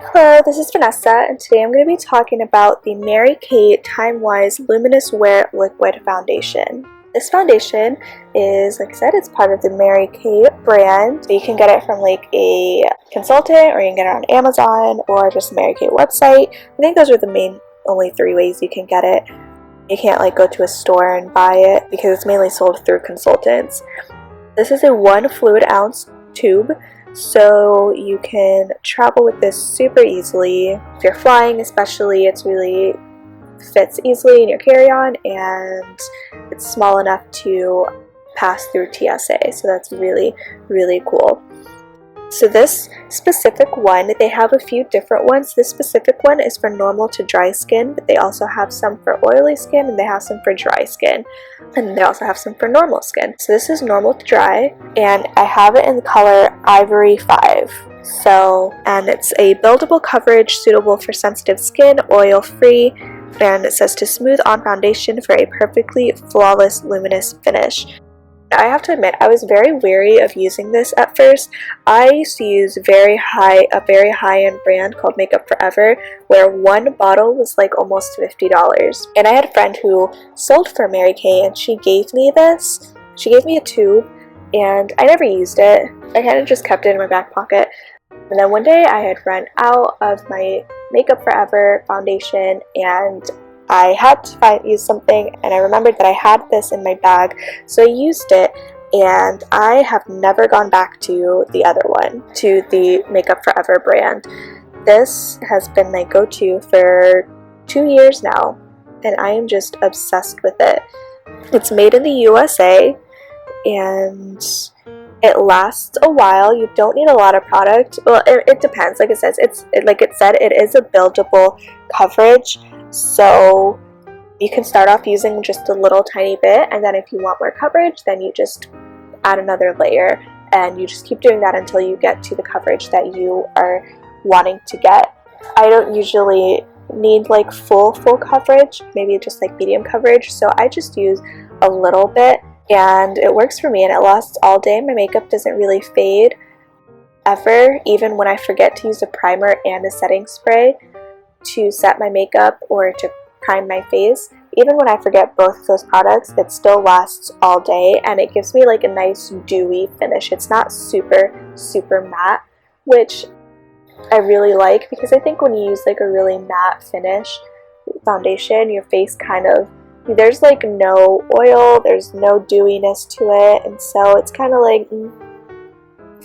Hello, this is Vanessa, and today I'm going to be talking about the Mary Kate Timewise Luminous Wear Liquid Foundation. This foundation is, like I said, it's part of the Mary Kate brand. You can get it from like a consultant, or you can get it on Amazon, or just the Mary Kate website. I think those are the only three ways you can get it. You can't like go to a store and buy it because it's mainly sold through consultants. This is a 1 fluid ounce tube, so you can travel with this super easily. If you're flying especially, it's really fits easily in your carry-on, and it's small enough to pass through TSA, so that's really cool. So this specific one, they have a few different ones. This specific one is for normal to dry skin, but they also have some for oily skin, and they have some for dry skin, and they also have some for normal skin. So this is normal to dry, and I have it in the color Ivory 5. And it's a buildable coverage suitable for sensitive skin, oil-free, and it says to smooth on foundation for a perfectly flawless luminous finish. I have to admit, I was very wary of using this at first. I used to use a very high-end brand called Makeup Forever, where one bottle was like almost $50. And I had a friend who sold for Mary Kay, and she gave me this. She gave me a tube, and I never used it. I kind of just kept it in my back pocket. And then one day I had run out of my Makeup Forever foundation, and I had to use something, and I remembered that I had this in my bag, so I used it, and I have never gone back to the other one, to the Makeup Forever brand. This has been my go-to for 2 years now, and I am just obsessed with it. It's made in the USA, and it lasts a while. You don't need a lot of product. Well, it depends. Like it says, like it said, it is a buildable coverage. So you can start off using just a little tiny bit, and then if you want more coverage, then you just add another layer, and you just keep doing that until you get to the coverage that you are wanting to get. I don't usually need like full coverage, maybe just like medium coverage, so I just use a little bit, and it works for me, and it lasts all day. My makeup doesn't really fade ever, even when I forget to use a primer and a setting spray to set my makeup or to prime my face. Even when I forget both of those products, it still lasts all day, and it gives me like a nice dewy finish. It's not super matte, which I really like, because I think when you use like a really matte finish foundation, your face kind of, there's like no oil, there's no dewiness to it, and so it's kind of like,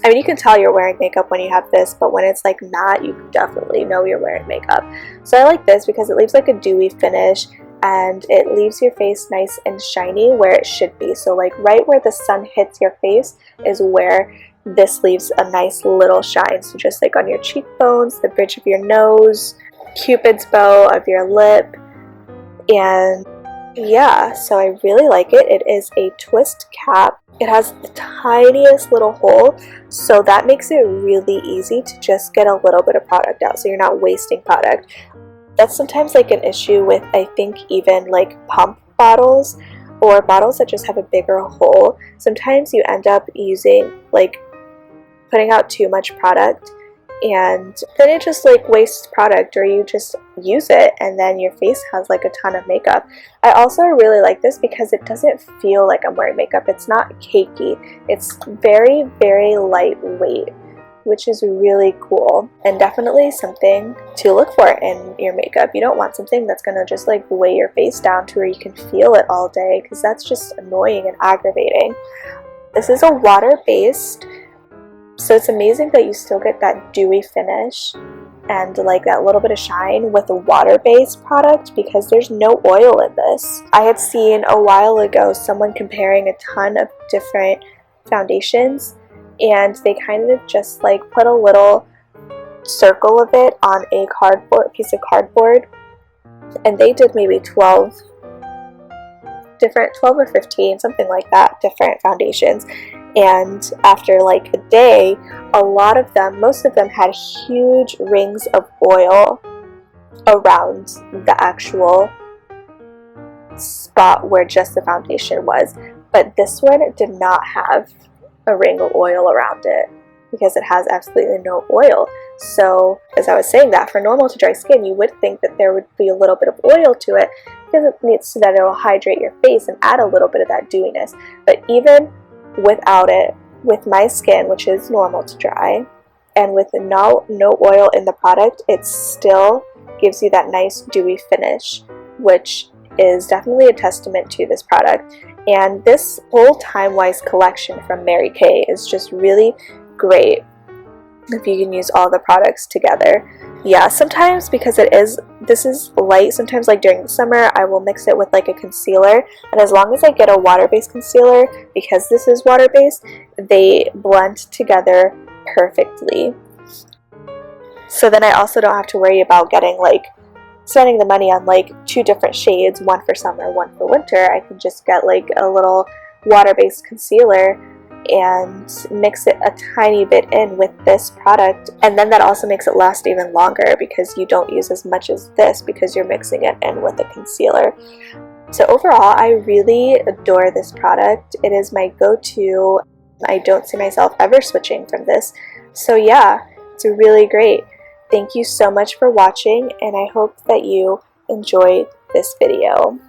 I mean, you can tell you're wearing makeup when you have this, but when it's like matte, you definitely know you're wearing makeup. So I like this because it leaves like a dewy finish, and it leaves your face nice and shiny where it should be. So like right where the sun hits your face is where this leaves a nice little shine. So just like on your cheekbones, the bridge of your nose, Cupid's bow of your lip, and yeah, so I really like it. It is a twist cap. It has the tiniest little hole, so that makes it really easy to just get a little bit of product out, so you're not wasting product. That's sometimes like an issue with, I think, even like pump bottles or bottles that just have a bigger hole. Sometimes you end up using, like, putting out too much product, and then it just like wastes product, or you just use it and then your face has like a ton of makeup. I also really like this because it doesn't feel like I'm wearing makeup. It's not cakey. It's very lightweight, which is really cool, and definitely something to look for in your makeup. You don't want something that's gonna just like weigh your face down to where you can feel it all day, because that's just annoying and aggravating. This is a water-based, so it's amazing that you still get that dewy finish and like that little bit of shine with a water-based product, because there's no oil in this. I had seen a while ago someone comparing a ton of different foundations, and they kind of just like put a little circle of it on a piece of cardboard, and they did maybe 12 or 15, something like that, different foundations. And after like a day, most of them had huge rings of oil around the actual spot where just the foundation was. But this one did not have a ring of oil around it. because it has absolutely no oil. So as I was saying that, for normal to dry skin, you would think that there would be a little bit of oil to it because it needs so that it will hydrate your face and add a little bit of that dewiness. But even without it, with my skin, which is normal to dry, and with no oil in the product, it still gives you that nice dewy finish, which is definitely a testament to this product. And this whole Timewise collection from Mary Kay is just really great if you can use all the products together. Yeah, sometimes because this is light, sometimes like during the summer I will mix it with like a concealer, and as long as I get a water-based concealer, because this is water-based, they blend together perfectly. So then I also don't have to worry about spending the money on like 2 different shades, one for summer, one for winter. I can just get like a little water-based concealer and mix it a tiny bit in with this product, and then that also makes it last even longer because you don't use as much as this because you're mixing it in with a concealer. So overall, I really adore this product. It is my go-to. I don't see myself ever switching from this. So yeah, it's really great. Thank you so much for watching, and I hope that you enjoyed this video.